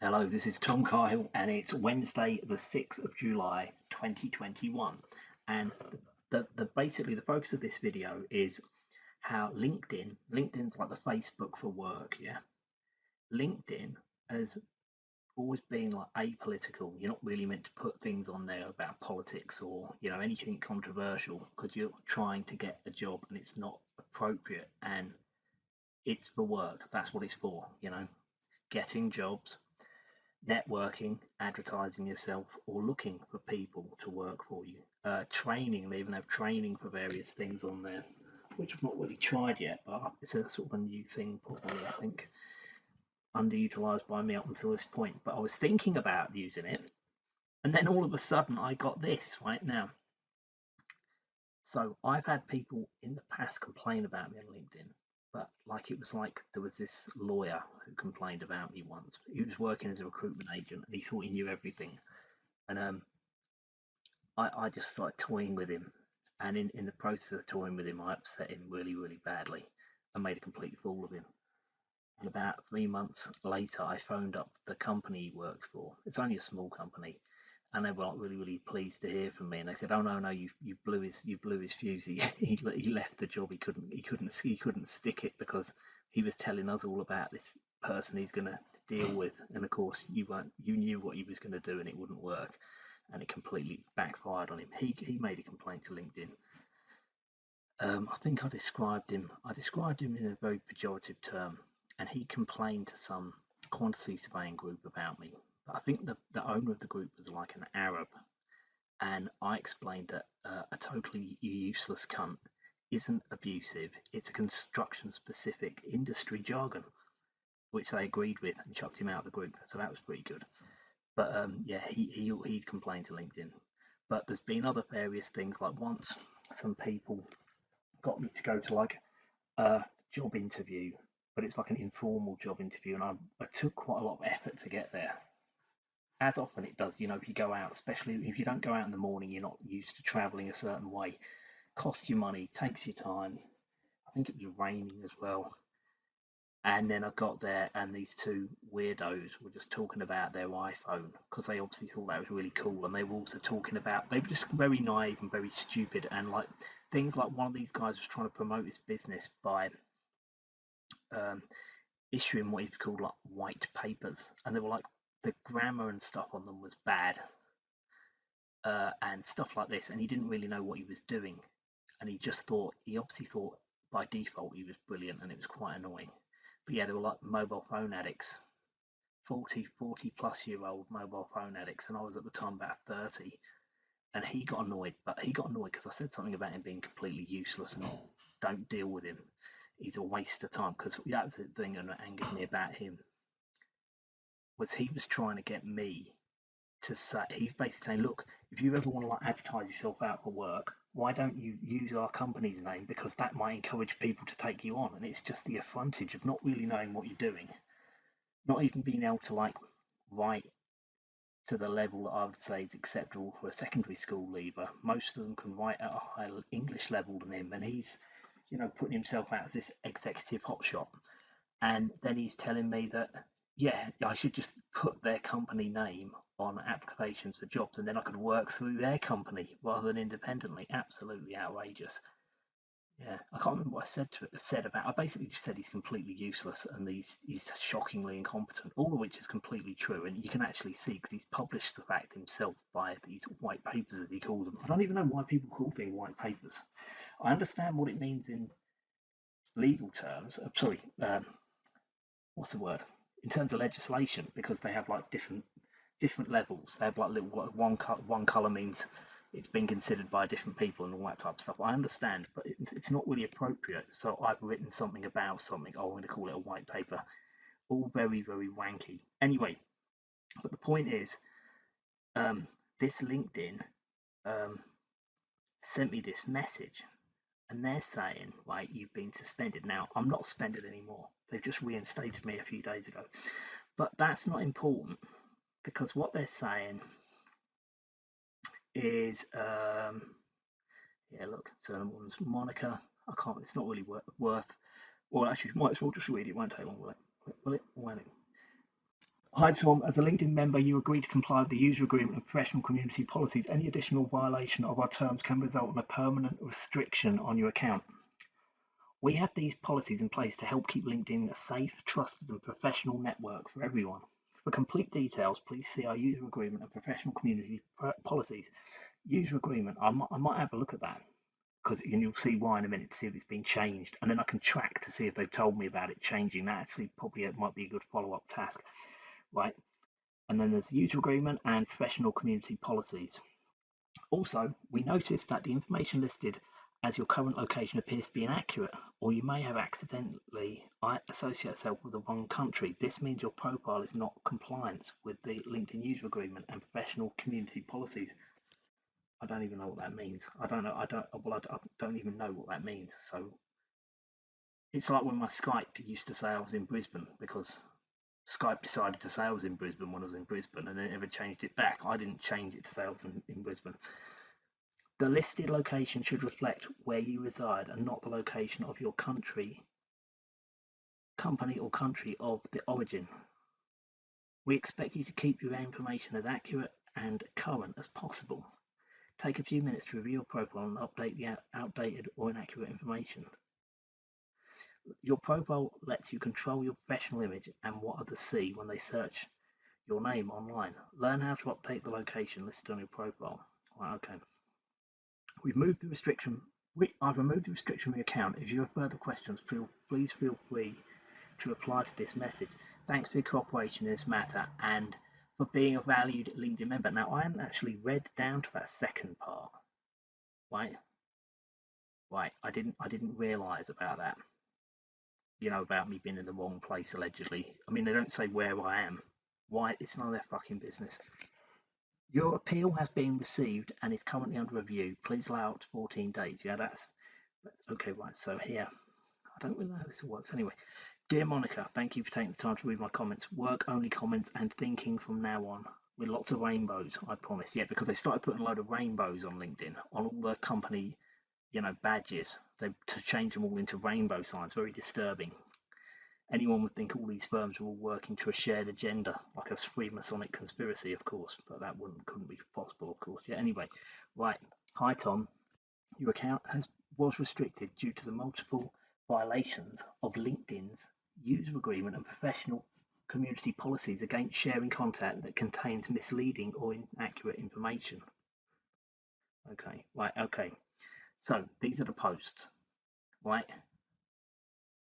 Hello, this is Tom Kyle, and it's Wednesday, the 6th of July, 2021. And basically the focus of this video is how LinkedIn's like the Facebook for work, yeah. LinkedIn has always been like apolitical. You're not really meant to put things on there about politics or, anything controversial because you're trying to get a job and it's not appropriate and it's for work. That's what it's for, getting jobs, networking, advertising yourself, or looking for people to work for you. Training, they even have training for various things on there, which I've not really tried yet, but it's a sort of a new thing, probably, I think, underutilized by me up until this point. But I was thinking about using it, and then all of a sudden I got this right now. So I've had people in the past complain about me on LinkedIn, but like it was like there was this lawyer who complained about me once. He was working as a recruitment agent and he thought he knew everything. And I just started toying with him. And in the process of toying with him, I upset him really, really badly and made a complete fool of him. And about 3 months later, I phoned up the company he worked for. It's only a small company, and they were like really, really pleased to hear from me. And they said, "Oh no, no, you blew his fuse. He left the job. He couldn't stick it because he was telling us all about this person he's going to deal with. And of course, you knew what he was going to do, and it wouldn't work, and it completely backfired on him. He made a complaint to LinkedIn. I think I described him in a very pejorative term, and he complained to some quantity surveying group about me. But I think the owner of the group was like an Arab, and I explained that a totally useless cunt isn't abusive. It's a construction specific industry jargon, which they agreed with and chucked him out of the group. So that was pretty good. But yeah, he complained to LinkedIn. But there's been other various things. Like once, some people got me to go to like a job interview, but it was like an informal job interview, and I took quite a lot of effort to get there. As often it does, if you go out, especially if you don't go out in the morning, you're not used to traveling a certain way. Costs you money, takes you time. I think it was raining as well. And then I got there, and these two weirdos were just talking about their iPhone because they obviously thought that was really cool. And they were also talking about, they were just very naive and very stupid. And like things like one of these guys was trying to promote his business by um, issuing what he called like white papers. And they were like, the grammar and stuff on them was bad and stuff like this. And he didn't really know what he was doing. And he obviously thought by default he was brilliant, and it was quite annoying. But yeah, they were like mobile phone addicts, 40 plus year old mobile phone addicts, and I was at the time about 30. And he got annoyed, but he got annoyed because I said something about him being completely useless and don't deal with him. He's a waste of time. Because that was the thing that angered me about him, was he was trying to get me to say, he's basically saying, look, if you ever want to like advertise yourself out for work, why don't you use our company's name, because that might encourage people to take you on. And it's just the affrontage of not really knowing what you're doing, not even being able to like write to the level that I would say is acceptable for a secondary school leaver. Most of them can write at a higher English level than him, and he's, putting himself out as this executive hotshot. And then he's telling me that, yeah, I should just put their company name on applications for jobs, and then I could work through their company rather than independently. Absolutely outrageous. Yeah, I can't remember what I said about. I basically just said he's completely useless and he's shockingly incompetent, all of which is completely true, and you can actually see because he's published the fact himself by these white papers, as he calls them. I don't even know why people call things white papers. I understand what it means in legal terms. Sorry, what's the word? In terms of legislation, because they have like different levels. They have like little one color means it's been considered by different people and all that type of stuff. I understand, but it's not really appropriate. So I've written something about something. Oh, I'm going to call it a white paper. All very, very wanky. Anyway, but the point is, um, this LinkedIn um, sent me this message, and they're saying, right, you've been suspended. Now, I'm not suspended anymore. They've just reinstated me a few days ago. But that's not important, because what they're saying is, yeah, look, so one's Monica. I can't, it's not really worth, well, actually, might as well just read it. It won't take long, will it? Will it? Won't it? Hi Tom, as a LinkedIn member, you agree to comply with the user agreement and professional community policies. Any additional violation of our terms can result in a permanent restriction on your account. We have these policies in place to help keep LinkedIn a safe, trusted, and professional network for everyone. For complete details, please see our user agreement and professional community policies. User agreement, I might have a look at that because you'll see why in a minute to see if it's been changed, and then I can track to see if they've told me about it changing. That actually probably might be a good follow-up task, right? And then there's user agreement and professional community policies. Also, we noticed that the information listed as your current location appears to be inaccurate, or you may have accidentally associated yourself with the wrong country. This means your profile is not compliant with the LinkedIn user agreement and professional community policies. I don't even know what that means. I don't know. I don't even know what that means. So it's like when my Skype used to say I was in Brisbane because Skype decided to say I was in Brisbane when I was in Brisbane, and they never changed it back. I didn't change it to say I was in Brisbane. The listed location should reflect where you reside and not the location of your company or country of the origin. We expect you to keep your information as accurate and current as possible. Take a few minutes to review your profile and update the outdated or inaccurate information. Your profile lets you control your professional image and what others see when they search your name online. Learn how to update the location listed on your profile. Right, okay. We've moved the restriction. I've removed the restriction from your account. If you have further questions, please feel free to reply to this message. Thanks for your cooperation in this matter and for being a valued LinkedIn member. Now, I hadn't actually read down to that second part, right? Right, I didn't realise about that. You know, about me being in the wrong place allegedly. I mean, they don't say where I am. Why? It's none of their fucking business. Your appeal has been received and is currently under review. Please allow up to 14 days. Yeah, that's okay, right. So here, I don't really know how this works anyway. Dear Monica, thank you for taking the time to read my comments. Work only comments and thinking from now on with lots of rainbows, I promise. Yeah, because they started putting a load of rainbows on LinkedIn, on all the company, badges. To change them all into rainbow signs. Very disturbing. Anyone would think all these firms are all working to a shared agenda, like a Freemasonic conspiracy, of course, but that couldn't be possible, of course. Yeah, anyway, right. Hi, Tom. Your account was restricted due to the multiple violations of LinkedIn's user agreement and professional community policies against sharing content that contains misleading or inaccurate information. Okay, right, okay. So these are the posts, right?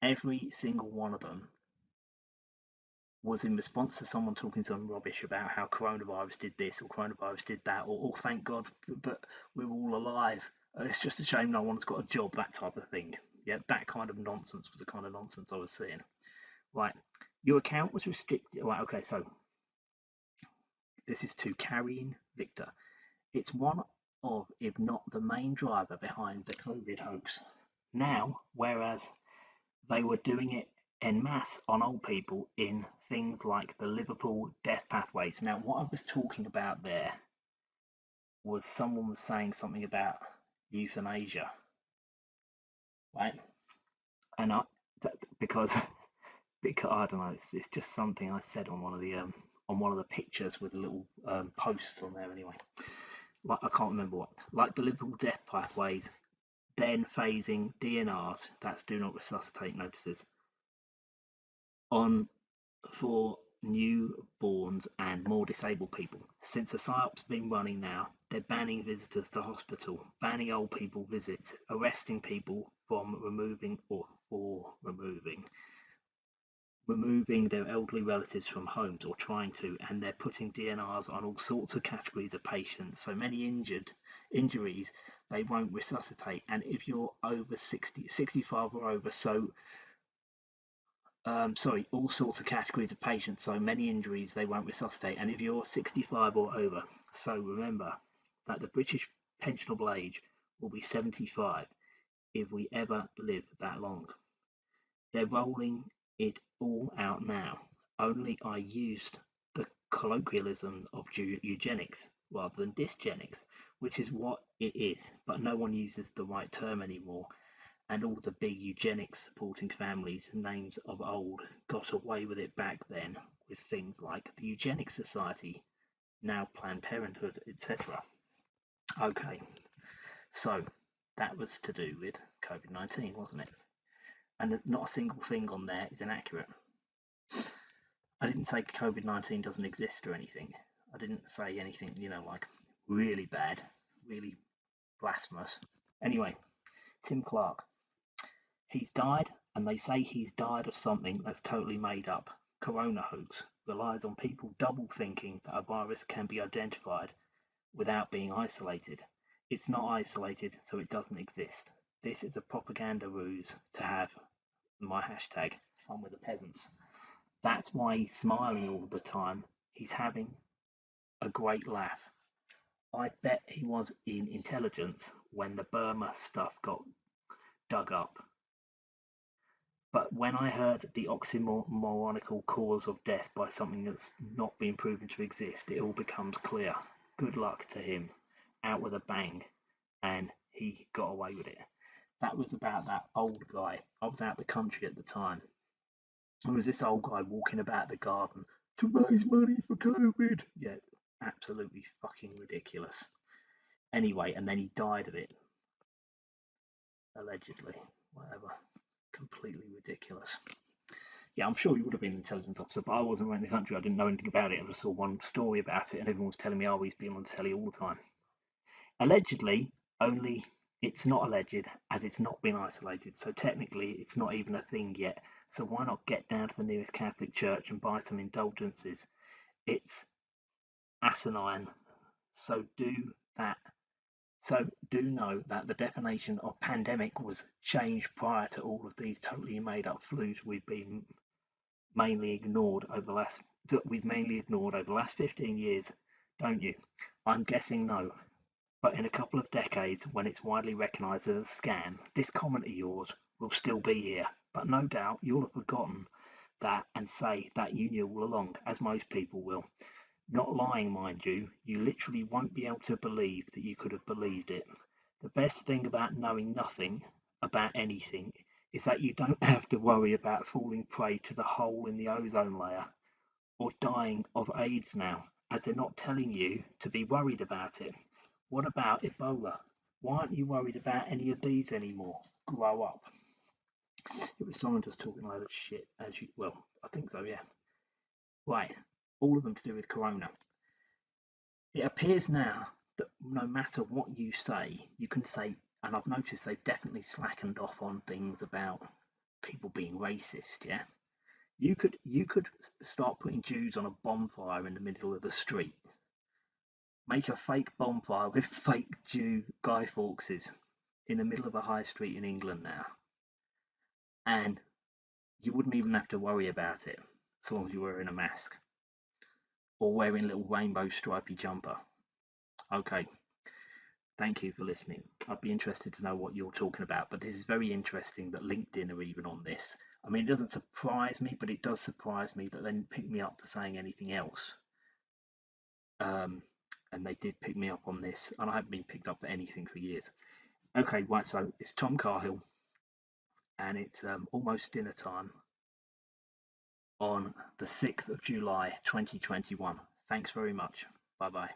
Every single one of them was in response to someone talking some rubbish about how coronavirus did this or coronavirus did that, or oh, thank God, but we're all alive. It's just a shame no one's got a job, that type of thing. Yeah, that kind of nonsense was the kind of nonsense I was seeing. Right, your account was restricted. Right, okay, so this is to Carrying Victor. It's one of, if not the main driver behind the COVID hoax. Now, whereas they were doing it en masse on old people in things like the Liverpool death pathways. Now, what I was talking about there was someone was saying something about euthanasia, right? And because because I don't know, it's just something I said on one of the pictures with little posts on there anyway. Like I can't remember what. Like the Liverpool death pathways, then phasing DNRs, that's do not resuscitate notices, on for newborns and more disabled people. Since the PSYOP's been running now, they're banning visitors to hospital, banning old people visits, arresting people from removing their elderly relatives from homes or trying to, and they're putting DNRs on all sorts of categories of patients. So many injuries they won't resuscitate. And if you're over 60, 65 or over, all sorts of categories of patients, so many injuries they won't resuscitate. And if you're 65 or over, so remember that the British pensionable age will be 75 if we ever live that long. They're rolling it all out now. Only I used the colloquialism of eugenics rather than dysgenics, which is what it is, but no one uses the right term anymore. And all the big eugenics supporting families names of old got away with it back then. with things like the Eugenics Society, now Planned Parenthood, etc. Okay, so that was to do with COVID-19, wasn't it? And there's not a single thing on there is inaccurate. I didn't say COVID-19 doesn't exist or anything. I didn't say anything, like really bad, really blasphemous. Anyway, Tim Clark, he's died, and they say he's died of something that's totally made up. Corona hoax relies on people double thinking that a virus can be identified without being isolated. It's not isolated, so it doesn't exist. This is a propaganda ruse to have my hashtag fun with the peasants. That's why he's smiling all the time. He's having a great laugh. I bet he was in intelligence when the Burma stuff got dug up. But when I heard the oxymoronical cause of death by something that's not been proven to exist, it all becomes clear. Good luck to him. Out with a bang. And he got away with it. That was about that old guy. I was out the country at the time. There was this old guy walking about the garden to raise money for COVID. Yeah, absolutely fucking ridiculous. Anyway, and then he died of it. Allegedly. Whatever. Completely ridiculous. Yeah, I'm sure he would have been an intelligence officer, but I wasn't around the country. I didn't know anything about it. I just saw one story about it, and everyone was telling me, oh, he's been on the telly all the time. Allegedly, only it's not alleged as it's not been isolated, so technically it's not even a thing yet. So why not get down to the nearest Catholic church and buy some indulgences? It's asinine. So do that. So do know that the definition of pandemic was changed prior to all of these totally made up flus mainly ignored over the last we've mainly ignored over the last 15 years, don't you? I'm guessing no. But in a couple of decades, when it's widely recognised as a scam, this comment of yours will still be here. But no doubt you'll have forgotten that and say that you knew all along, as most people will. Not lying, mind you, you literally won't be able to believe that you could have believed it. The best thing about knowing nothing about anything is that you don't have to worry about falling prey to the hole in the ozone layer or dying of AIDS now, as they're not telling you to be worried about it. What about Ebola? Why aren't you worried about any of these anymore? Grow up. It was someone just talking a load of shit, I think so, yeah. Right, all of them to do with Corona. It appears now that no matter what you say, you can say, and I've noticed they've definitely slackened off on things about people being racist, yeah? You could start putting Jews on a bonfire in the middle of the street. Make a fake bonfire with fake Jew Guy Fawkes in the middle of a high street in England now. And you wouldn't even have to worry about it as long as you're wearing a mask or wearing a little rainbow stripy jumper. Okay, thank you for listening. I'd be interested to know what you're talking about, but this is very interesting that LinkedIn are even on this. I mean, it doesn't surprise me, but it does surprise me that they didn't pick me up for saying anything else. And they did pick me up on this, and I haven't been picked up for anything for years. Okay, right, so it's Tom Cahill, and it's almost dinner time on the 6th of July 2021. Thanks very much. Bye bye.